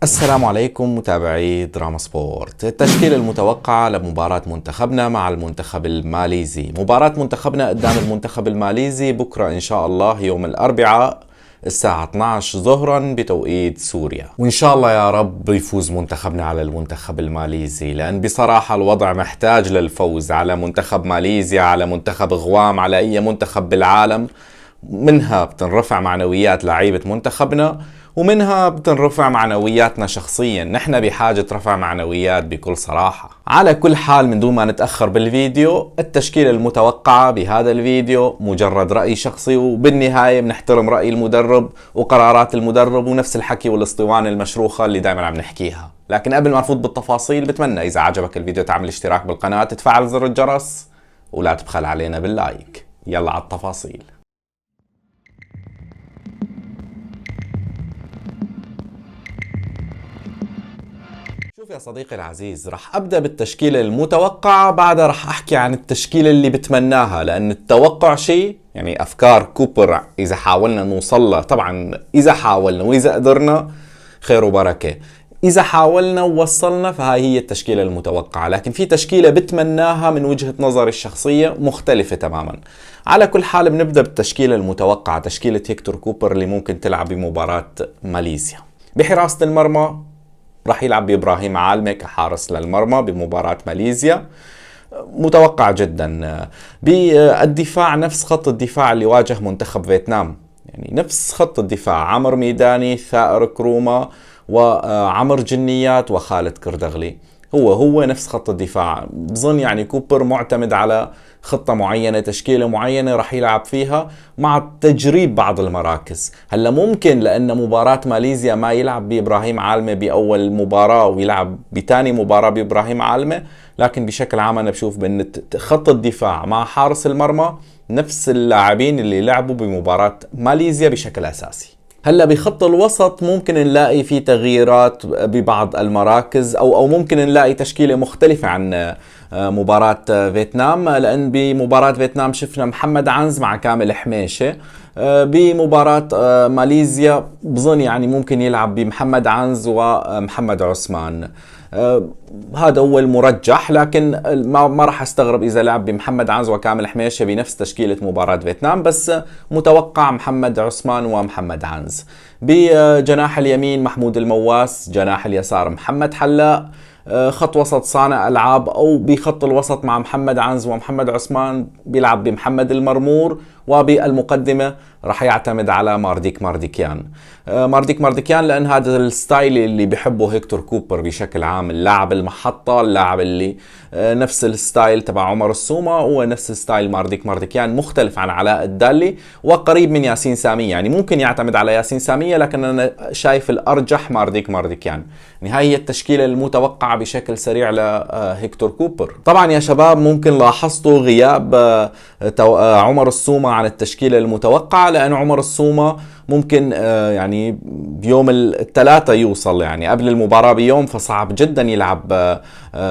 السلام عليكم متابعي دراما سبورت. التشكيلة المتوقعة لمباراة منتخبنا مع المنتخب الماليزي. مباراة منتخبنا قدام المنتخب الماليزي بكرة إن شاء الله يوم الأربعاء الساعة 12 ظهرا بتوقيت سوريا، وإن شاء الله يا رب يفوز منتخبنا على المنتخب الماليزي، لأن بصراحة الوضع محتاج للفوز على منتخب ماليزيا، على منتخب غوام، على أي منتخب بالعالم. منها بتنرفع معنويات لعيبة منتخبنا، ومنها بتنرفع معنوياتنا شخصيا. نحن بحاجة رفع معنويات بكل صراحة. على كل حال، من دون ما نتأخر بالفيديو، التشكيلة المتوقعة بهذا الفيديو مجرد رأي شخصي، وبالنهاية بنحترم رأي المدرب وقرارات المدرب ونفس الحكي والاسطوانة المشروخة اللي دائما عم نحكيها. لكن قبل ما نفوت بالتفاصيل، بتمنى إذا عجبك الفيديو تعمل اشتراك بالقناة، تفعل زر الجرس، ولا تبخل علينا باللايك. يلا على التفاصيل. شوف يا صديقي العزيز، رح أبدأ بالتشكيلة المتوقعة، بعدها رح أحكي عن التشكيلة اللي بتمناها، لأن التوقع شيء، يعني أفكار كوبر إذا حاولنا نوصلها. طبعا إذا حاولنا وإذا قدرنا خير وبركة، إذا حاولنا ووصلنا فهاي هي التشكيلة المتوقعة. لكن في تشكيلة بتمناها من وجهة نظري الشخصية مختلفة تماما. على كل حال، بنبدأ بالتشكيلة المتوقعة، تشكيلة هيكتور كوبر اللي ممكن تلعب بمباراة ماليزيا. بحراسة المرمى راح يلعب بإبراهيم عالمة كحارس للمرمى بمباراة ماليزيا، متوقع جدا. بالدفاع نفس خط الدفاع اللي واجه منتخب فيتنام، يعني نفس خط الدفاع، عمر ميداني، ثائر كروما، وعمر جنيات، وخالد كردغلي. هو نفس خط الدفاع. بظن يعني كوبر معتمد على خطة معينة، تشكيلة معينة راح يلعب فيها مع تجريب بعض المراكز. هلا ممكن لأن مباراة ماليزيا ما يلعب بإبراهيم عالمة بأول مباراة ويلعب بتاني مباراة بإبراهيم عالمة، لكن بشكل عام أنا بشوف بأن خط الدفاع مع حارس المرمى نفس اللاعبين اللي لعبوا بمباراة ماليزيا بشكل أساسي. هلا بخط الوسط ممكن نلاقي في تغييرات ببعض المراكز، او ممكن نلاقي تشكيله مختلفه عن مباراة فيتنام، لان بمباراة فيتنام شفنا محمد عنز مع كامل حميشه. بمباراة ماليزيا بظن يعني ممكن يلعب بمحمد عنز ومحمد عثمان. هذا هو المرجح، لكن ما راح استغرب اذا لعب بمحمد عنز وكامل حميشه بنفس تشكيله مباراه فيتنام، بس متوقع محمد عثمان ومحمد عنز. بجناح اليمين محمود المواس، جناح اليسار محمد حلاق، خط وسط صانع العاب، او بخط الوسط مع محمد عنز ومحمد عثمان بيلعب بمحمد المرمور، وبالمقدمه راح يعتمد على مارديك مارديكيان، لان هذا الستايل اللي بيحبه هيكتور كوبر بشكل عام، اللاعب المحطه، اللاعب اللي نفس الستايل تبع عمر السومة، هو نفس ستايل مارديكيان، مختلف عن علاء الدالي وقريب من ياسين سامية. يعني ممكن يعتمد على ياسين سامية، لكن انا شايف الارجح مارديكيان. يعني هاي هي التشكيله المتوقعه بشكل سريع لهيكتور كوبر. طبعا يا شباب ممكن لاحظتوا غياب عمر السومة عن التشكيله المتوقعه، لأن عمر السومة ممكن يعني بيوم الثلاثاء يوصل، يعني قبل المباراة بيوم، فصعب جدا يلعب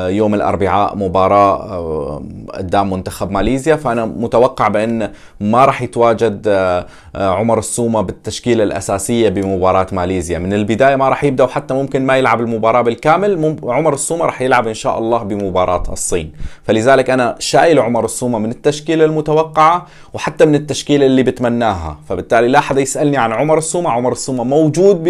يوم الأربعاء مباراة قدام منتخب ماليزيا. فأنا متوقع بأن ما راح يتواجد عمر السومة بالتشكيلة الأساسية بمباراة ماليزيا من البداية، ما راح يبدأ، وحتى ممكن ما يلعب المباراة بالكامل. عمر السومة راح يلعب إن شاء الله بمباراة الصين، فلذلك أنا شايل عمر السومة من التشكيلة المتوقعة وحتى من التشكيلة اللي بتمناها. فبالتالي لا حدا يسألني عن عمر السومة موجود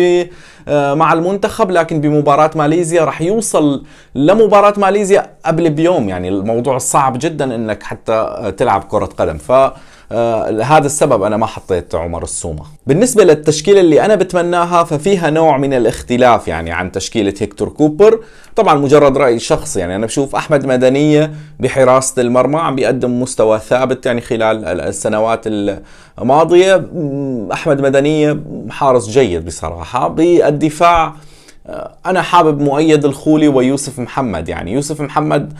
مع المنتخب، لكن بمباراة ماليزيا راح يوصل لمباراة ماليزيا قبل بيوم. يعني الموضوع صعب جدا انك حتى تلعب كرة قدم، هذا السبب أنا ما حطيت عمر السومة. بالنسبة للتشكيلة اللي أنا بتمناها ففيها نوع من الاختلاف يعني عن تشكيلة هيكتور كوبر. طبعا مجرد رأي شخصي، يعني أنا بشوف أحمد مدنية بحراسة المرمى عم بيقدم مستوى ثابت يعني خلال السنوات الماضية. أحمد مدنية حارس جيد بصراحة. بالدفاع أنا حابب مؤيد الخولي ويوسف محمد. يعني يوسف محمد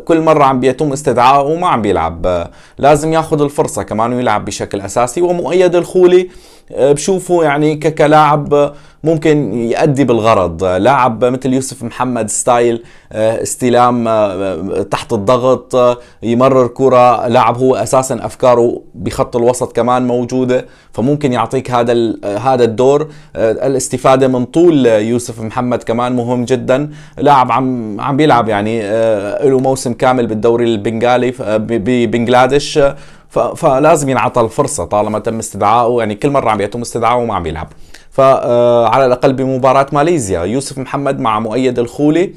كل مرة عم بيتم استدعائه وما عم بيلعب، لازم ياخذ الفرصة كمان ويلعب بشكل أساسي. ومؤيد الخولي بشوفه يعني كلاعب ممكن يؤدي بالغرض. لاعب مثل يوسف محمد ستايل استلام تحت الضغط، يمرر كرة، لاعب هو اساسا افكاره بخط الوسط كمان موجودة، فممكن يعطيك هذا الدور. الاستفادة من طول يوسف محمد كمان مهم جدا. لاعب عم بيلعب يعني له موسم كامل بالدوري البنغالي ببنغلاديش، فلازم ينعطى الفرصة طالما تم استدعائه. يعني كل مرة عم يتم استدعائه وما عم يلعب. فعلى الأقل بمباراة ماليزيا يوسف محمد مع مؤيد الخولي،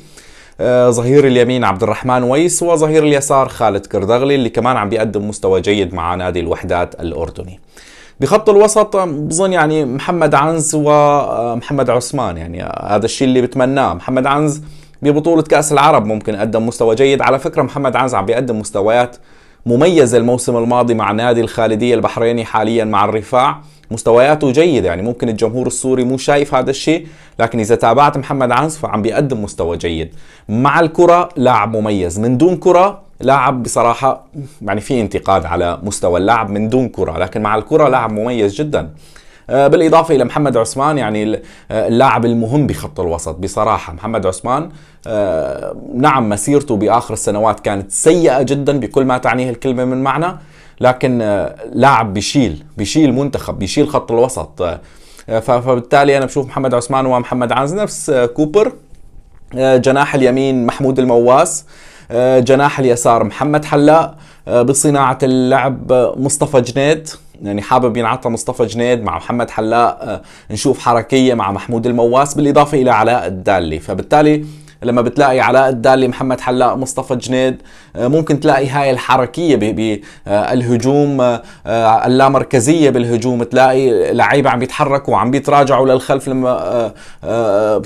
ظهير اليمين عبد الرحمن ويس، وظهير اليسار خالد كردغلي اللي كمان عم بيقدم مستوى جيد مع نادي الوحدات الأردني. بخط الوسط بظن يعني محمد عنز ومحمد عثمان، يعني هذا الشيء اللي بتمناه. محمد عنز ببطولة كأس العرب ممكن قدم مستوى جيد. على فكرة محمد عنز عم بيقدم مستويات مميزة الموسم الماضي مع نادي الخالدية البحريني، حاليا مع الرفاع مستوياته جيدة. يعني ممكن الجمهور السوري مو شايف هذا الشيء، لكن إذا تابعت محمد عنز فعم بيقدم مستوى جيد. مع الكرة لاعب مميز، من دون كرة لاعب بصراحة يعني في انتقاد على مستوى اللاعب من دون كرة، لكن مع الكرة لاعب مميز جدا. بالإضافة إلى محمد عثمان يعني اللاعب المهم بخط الوسط بصراحة. محمد عثمان نعم مسيرته بآخر السنوات كانت سيئة جدا بكل ما تعنيه الكلمة من معنى، لكن لاعب بيشيل منتخب، بيشيل خط الوسط. فبالتالي أنا بشوف محمد عثمان ومحمد عنز نفس كوبر. جناح اليمين محمود المواس، جناح اليسار محمد حلاق، بصناعة اللعب مصطفى جنيد. يعني حابب ينعطى مصطفى جنيد مع محمد حلاق، نشوف حركية مع محمود المواس، بالإضافة إلى علاء الدالي. فبالتالي لما بتلاقي علاء الدالي محمد حلاق مصطفى جنيد ممكن تلاقي هاي الحركية بالهجوم، اللامركزية بالهجوم. تلاقي لعيبة عم بيتحركوا وعم بيتراجعوا للخلف لما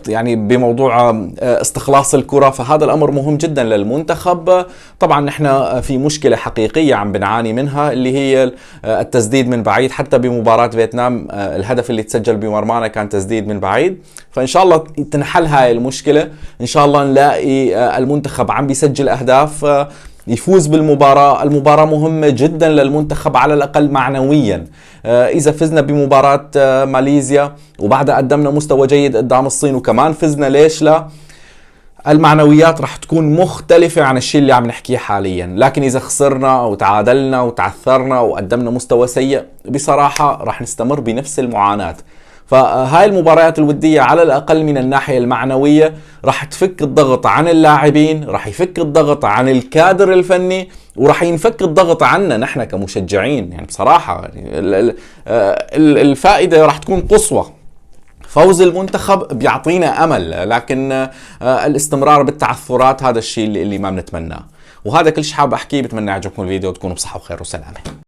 يعني بموضوع استخلاص الكرة. فهذا الأمر مهم جدا للمنتخب. طبعا نحن في مشكلة حقيقية عم بنعاني منها اللي هي التسديد من بعيد. حتى بمباراة فيتنام الهدف اللي تسجل بمرمانا كان تسديد من بعيد. فإن شاء الله تنحل هاي المشكلة، إن شاء الله نلاقي المنتخب عم بيسجل أهداف، يفوز بالمباراة. المباراة مهمة جدا للمنتخب على الأقل معنويا. إذا فزنا بمباراة ماليزيا وبعدها قدمنا مستوى جيد قدام الصين وكمان فزنا، ليش لا؟ المعنويات رح تكون مختلفة عن الشيء اللي عم نحكيه حاليا. لكن إذا خسرنا أو تعادلنا وتعثرنا وقدمنا مستوى سيء بصراحة رح نستمر بنفس المعاناة. فهاي المباريات الودية على الأقل من الناحية المعنوية رح تفك الضغط عن اللاعبين، رح يفك الضغط عن الكادر الفني، ورح ينفك الضغط عنا نحن كمشجعين. يعني بصراحة الفائدة رح تكون قصوى. فوز المنتخب بيعطينا أمل، لكن الاستمرار بالتعثرات هذا الشيء اللي ما بنتمناه. وهذا كل شيء حاب أحكيه. بتمنى يعجبكم الفيديو وتكونوا بصحة وخير وسلامة.